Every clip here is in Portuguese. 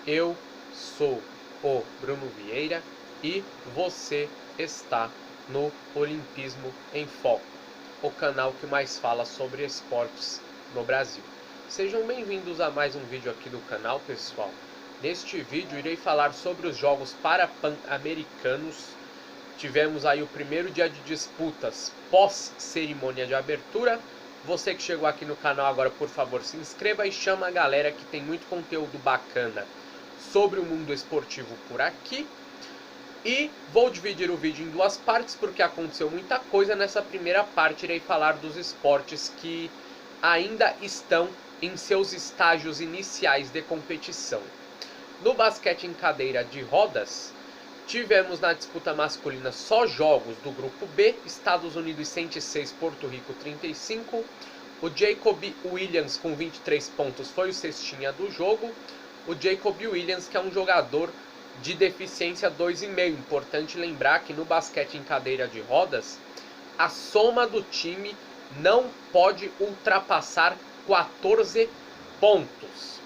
Eu sou o Bruno Vieira e você está no Olimpismo em Foco, o canal que mais fala sobre esportes no Brasil. Sejam bem-vindos a mais um vídeo aqui do canal, pessoal. Neste vídeo irei falar sobre os Jogos Parapan-Americanos. Tivemos aí o primeiro dia de disputas pós-cerimônia de abertura. Você que chegou aqui no canal agora, por favor, se inscreva e chama a galera que tem muito conteúdo bacana sobre o mundo esportivo por aqui. E vou dividir o vídeo em duas partes porque aconteceu muita coisa. Nessa primeira parte irei falar dos esportes que ainda estão em seus estágios iniciais de competição. No basquete em cadeira de rodas, tivemos na disputa masculina só jogos do grupo B, Estados Unidos 106, Porto Rico 35. O Jacob Williams com 23 pontos foi o cestinha do jogo. O Jacob Williams, que é um jogador de deficiência 2,5. Importante lembrar que no basquete em cadeira de rodas, a soma do time não pode ultrapassar 14 pontos.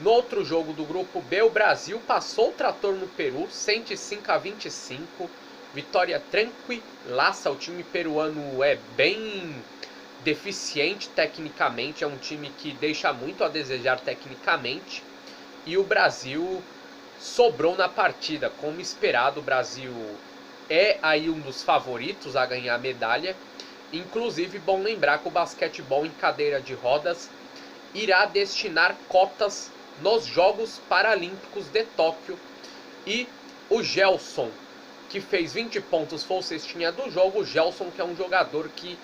No outro jogo do grupo B, o Brasil passou o trator no Peru, 105-25. Vitória tranquilaça. O time peruano é bem deficiente tecnicamente, é um time que deixa muito a desejar tecnicamente. E o Brasil sobrou na partida, como esperado. O Brasil é aí um dos favoritos a ganhar a medalha. Inclusive, bom lembrar que o basquetebol em cadeira de rodas irá destinar cotas nos Jogos Paralímpicos de Tóquio. E o Gelson, que fez 20 pontos, foi o cestinha do jogo. O Gelson, que é um jogador que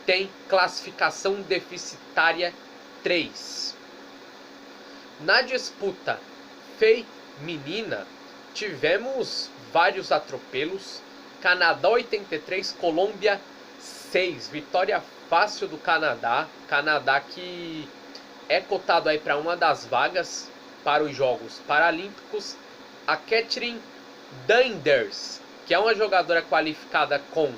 tem classificação deficitária 3. Na disputa feminina, tivemos vários atropelos. Canadá 83, Colômbia 6. Vitória fácil do Canadá. Canadá que é cotado aí para uma das vagas para os Jogos Paralímpicos. A Catherine Danders, que é uma jogadora qualificada com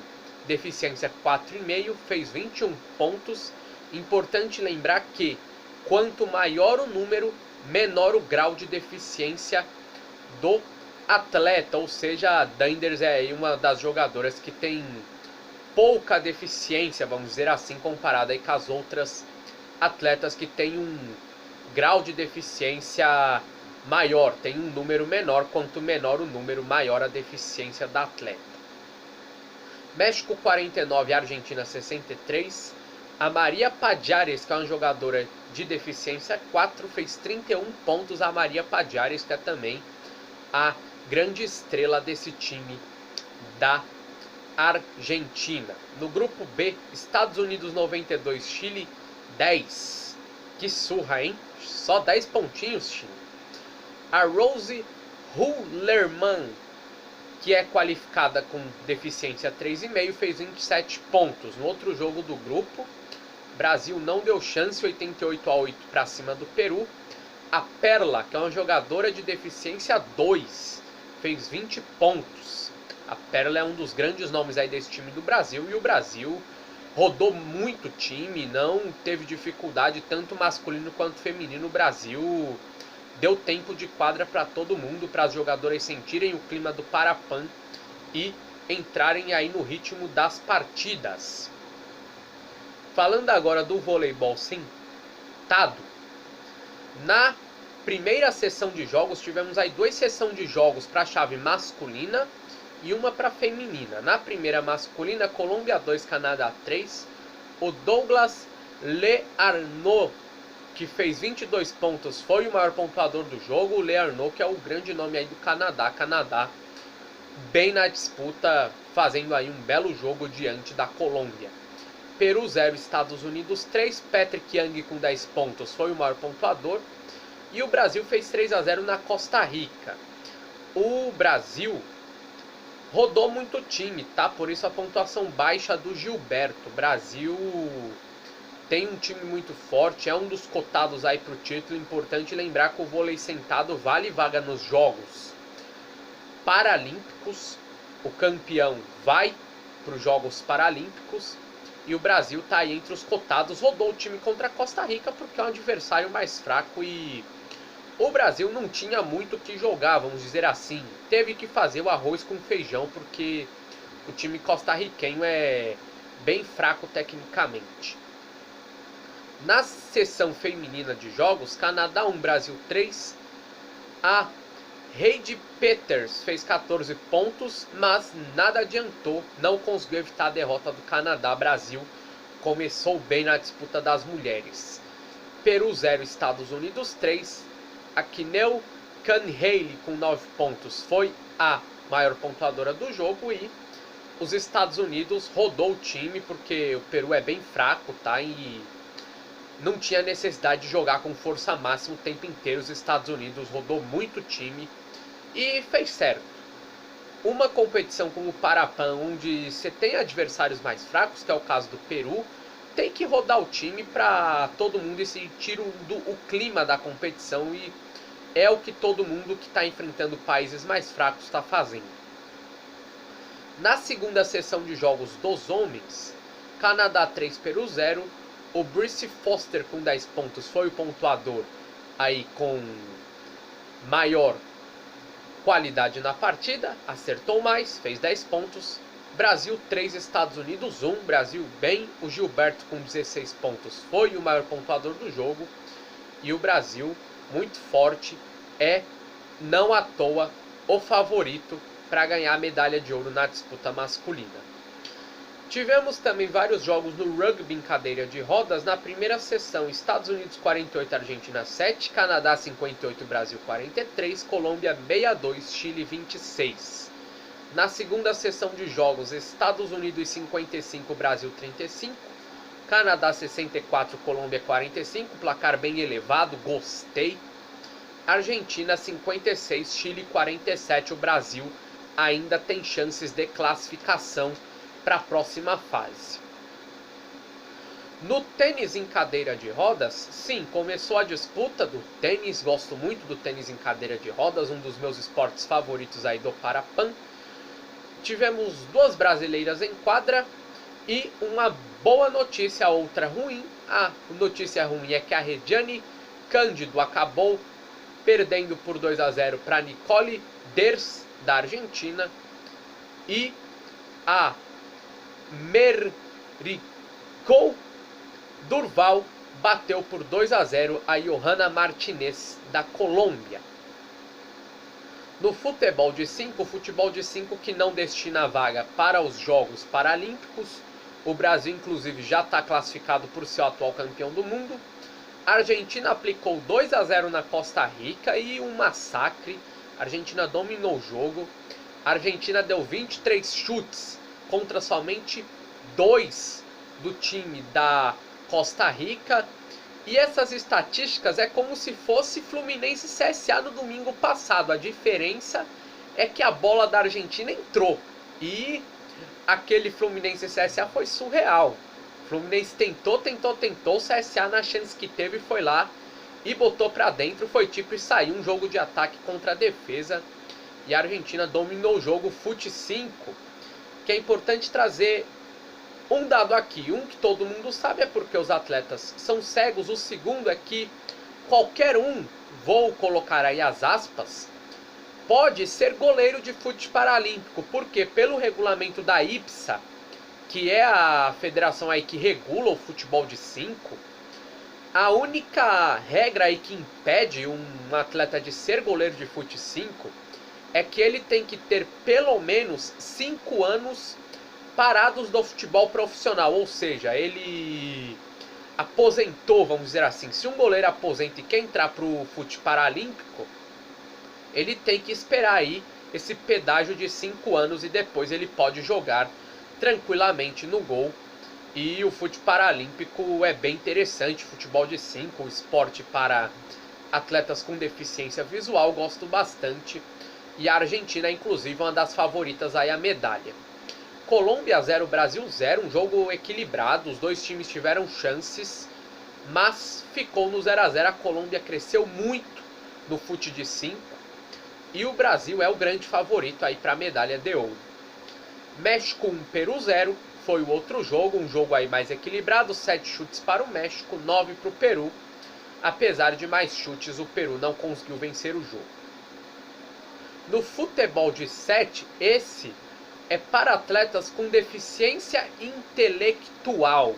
deficiência 4,5, fez 21 pontos. Importante lembrar que quanto maior o número, menor o grau de deficiência do atleta. Ou seja, a Danders é aí uma das jogadoras que tem pouca deficiência, vamos dizer assim, comparada aí com as outras atletas que têm um grau de deficiência maior, tem um número menor. Quanto menor o número, maior a deficiência da atleta. México 49, Argentina 63. A Maria Pajares, que é uma jogadora de deficiência 4, fez 31 pontos. A Maria Pajares, que é também a grande estrela desse time da Argentina. No grupo B, Estados Unidos 92, Chile 10. Que surra, hein? Só 10 pontinhos, Chile. A Rose Hullerman, que é qualificada com deficiência 3,5, fez 27 pontos. No outro jogo do grupo, Brasil não deu chance, 88-8 para cima do Peru. A Perla, que é uma jogadora de deficiência 2, fez 20 pontos. A Perla é um dos grandes nomes aí desse time do Brasil. E o Brasil rodou muito o time, não teve dificuldade, tanto masculino quanto feminino. O Brasil deu tempo de quadra para todo mundo, para as jogadoras sentirem o clima do Parapan e entrarem aí no ritmo das partidas. Falando agora do voleibol sentado, na primeira sessão de jogos tivemos aí 2 sessões de jogos para a chave masculina e uma para feminina. Na primeira masculina, Colômbia 2, Canadá 3. O Douglas Learnot, que fez 22 pontos, foi o maior pontuador do jogo. O Learnot, que é o grande nome aí do Canadá. Canadá bem na disputa, fazendo aí um belo jogo diante da Colômbia. Peru 0, Estados Unidos 3. Patrick Young com 10 pontos foi o maior pontuador. E o Brasil fez 3-0 na Costa Rica. O Brasil rodou muito o time, tá? Por isso a pontuação baixa do Gilberto. O Brasil tem um time muito forte, é um dos cotados aí para o título. Importante lembrar que o vôlei sentado vale vaga nos Jogos Paralímpicos. O campeão vai para os Jogos Paralímpicos. E o Brasil está aí entre os cotados. Rodou o time contra a Costa Rica porque é um adversário mais fraco e o Brasil não tinha muito o que jogar, vamos dizer assim. Teve que fazer o arroz com feijão, porque o time costarriquenho é bem fraco tecnicamente. Na seção feminina de jogos, Canadá 1, Brasil 3, a Heidi Peters fez 14 pontos, mas nada adiantou, não conseguiu evitar a derrota do Canadá. Brasil começou bem na disputa das mulheres. Peru 0, Estados Unidos 3, a Kinel Canhaley com 9 pontos foi a maior pontuadora do jogo, e os Estados Unidos rodou o time, porque o Peru é bem fraco, tá? E não tinha necessidade de jogar com força máxima o tempo inteiro. Os Estados Unidos rodou muito o time e fez certo. Uma competição como o Parapan, onde você tem adversários mais fracos, que é o caso do Peru, tem que rodar o time para todo mundo sentir o clima da competição, e é o que todo mundo que está enfrentando países mais fracos está fazendo. Na segunda sessão de jogos dos homens, Canadá 3, Peru 0, o Brice Foster com 10 pontos foi o pontuador aí com maior qualidade na partida, acertou mais, fez 10 pontos. Brasil 3, Estados Unidos 1, Brasil bem, o Gilberto com 16 pontos foi o maior pontuador do jogo, e o Brasil muito forte, é não à toa o favorito para ganhar a medalha de ouro na disputa masculina. Tivemos também vários jogos no rugby em cadeira de rodas. Na primeira sessão, Estados Unidos 48, Argentina 7, Canadá 58, Brasil 43, Colômbia 62, Chile 26. Na segunda sessão de jogos, Estados Unidos 55, Brasil 35, Canadá 64, Colômbia 45, placar bem elevado, gostei. Argentina 56, Chile 47, o Brasil ainda tem chances de classificação para a próxima fase. No tênis em cadeira de rodas, sim, começou a disputa do tênis. Gosto muito do tênis em cadeira de rodas, um dos meus esportes favoritos aí do Parapan. Tivemos duas brasileiras em quadra e uma boa notícia, outra ruim. A notícia ruim é que a Rediane Cândido acabou perdendo por 2-0 para Nicole Ders, da Argentina, e a Merrico Durval bateu por 2-0 a Johanna Martinez, da Colômbia. No futebol de 5 que não destina vaga para os Jogos Paralímpicos, o Brasil inclusive já está classificado por ser o atual campeão do mundo. A Argentina aplicou 2-0 na Costa Rica e um massacre. A Argentina dominou o jogo. A Argentina deu 23 chutes contra somente 2 do time da Costa Rica. E essas estatísticas é como se fosse Fluminense e CSA no domingo passado. A diferença é que a bola da Argentina entrou. E aquele Fluminense e CSA foi surreal. O Fluminense tentou, o CSA na chance que teve foi lá e botou pra dentro. Foi tipo e saiu um jogo de ataque contra a defesa. E a Argentina dominou o jogo. Fute 5, que é importante trazer um dado aqui, um que todo mundo sabe, é porque os atletas são cegos. O segundo é que qualquer um, vou colocar aí as aspas, pode ser goleiro de fute paralímpico, porque pelo regulamento da IPSA, que é a federação aí que regula o futebol de 5, a única regra aí que impede um atleta de ser goleiro de fute 5 é que ele tem que ter pelo menos 5 anos parados do futebol profissional, ou seja, ele aposentou, vamos dizer assim. Se um goleiro aposenta e quer entrar para o fute paralímpico, ele tem que esperar aí esse pedágio de 5 anos e depois ele pode jogar tranquilamente no gol. E o fute paralímpico é bem interessante, futebol de 5, esporte para atletas com deficiência visual, gosto bastante. E a Argentina é inclusive uma das favoritas aí a medalha. Colômbia 0, Brasil 0, um jogo equilibrado, os dois times tiveram chances, mas ficou no 0-0. A Colômbia cresceu muito no fute de 5 e o Brasil é o grande favorito aí para a medalha de ouro. México 1, Peru 0 foi o outro jogo, um jogo aí mais equilibrado, 7 chutes para o México, 9 para o Peru. Apesar de mais chutes, o Peru não conseguiu vencer o jogo. No futebol de 7, esse é para atletas com deficiência intelectual.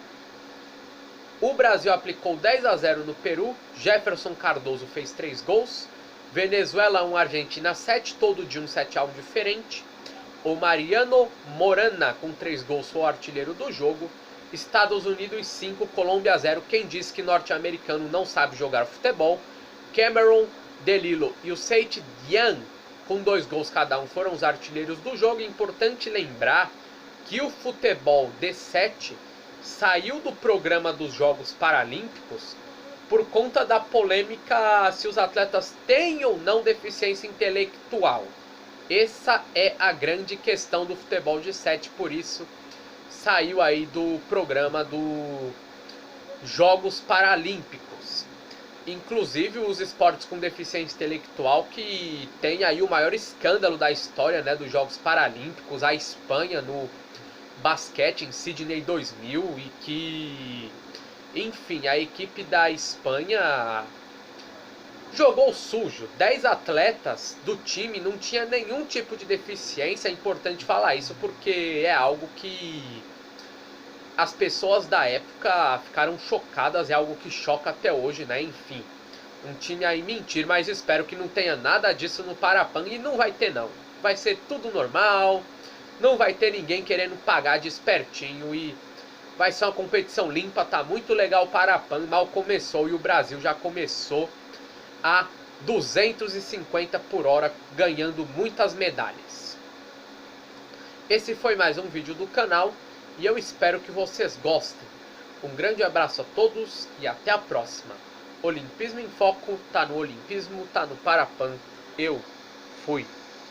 O Brasil aplicou 10-0 no Peru, Jefferson Cardoso fez 3 gols, Venezuela 1, Argentina 7, todo dia um 7-1 diferente. O Mariano Morana com 3 gols foi o artilheiro do jogo. Estados Unidos 5, Colômbia 0. Quem disse que norte-americano não sabe jogar futebol? Cameron Delilo e o Seit Dian com 2 gols cada um foram os artilheiros do jogo. É importante lembrar que o futebol D7 saiu do programa dos Jogos Paralímpicos por conta da polêmica se os atletas têm ou não deficiência intelectual. Essa é a grande questão do futebol de 7, por isso saiu aí do programa dos Jogos Paralímpicos. Inclusive os esportes com deficiência intelectual, que tem aí o maior escândalo da história, né, dos Jogos Paralímpicos, a Espanha no basquete em Sydney 2000, e que, enfim, a equipe da Espanha jogou sujo. 10 atletas do time não tinha nenhum tipo de deficiência. É importante falar isso porque é algo que as pessoas da época ficaram chocadas, é algo que choca até hoje, né? Enfim, um time aí mentir, mas espero que não tenha nada disso no Parapan, e não vai ter não. Vai ser tudo normal, não vai ter ninguém querendo pagar de espertinho, e vai ser uma competição limpa. Tá muito legal o Parapan, mal começou e o Brasil já começou a 250 por hora, ganhando muitas medalhas. Esse foi mais um vídeo do canal e eu espero que vocês gostem. Um grande abraço a todos e até a próxima. Olimpismo em Foco, tá no Olimpismo, tá no Parapan. Eu fui.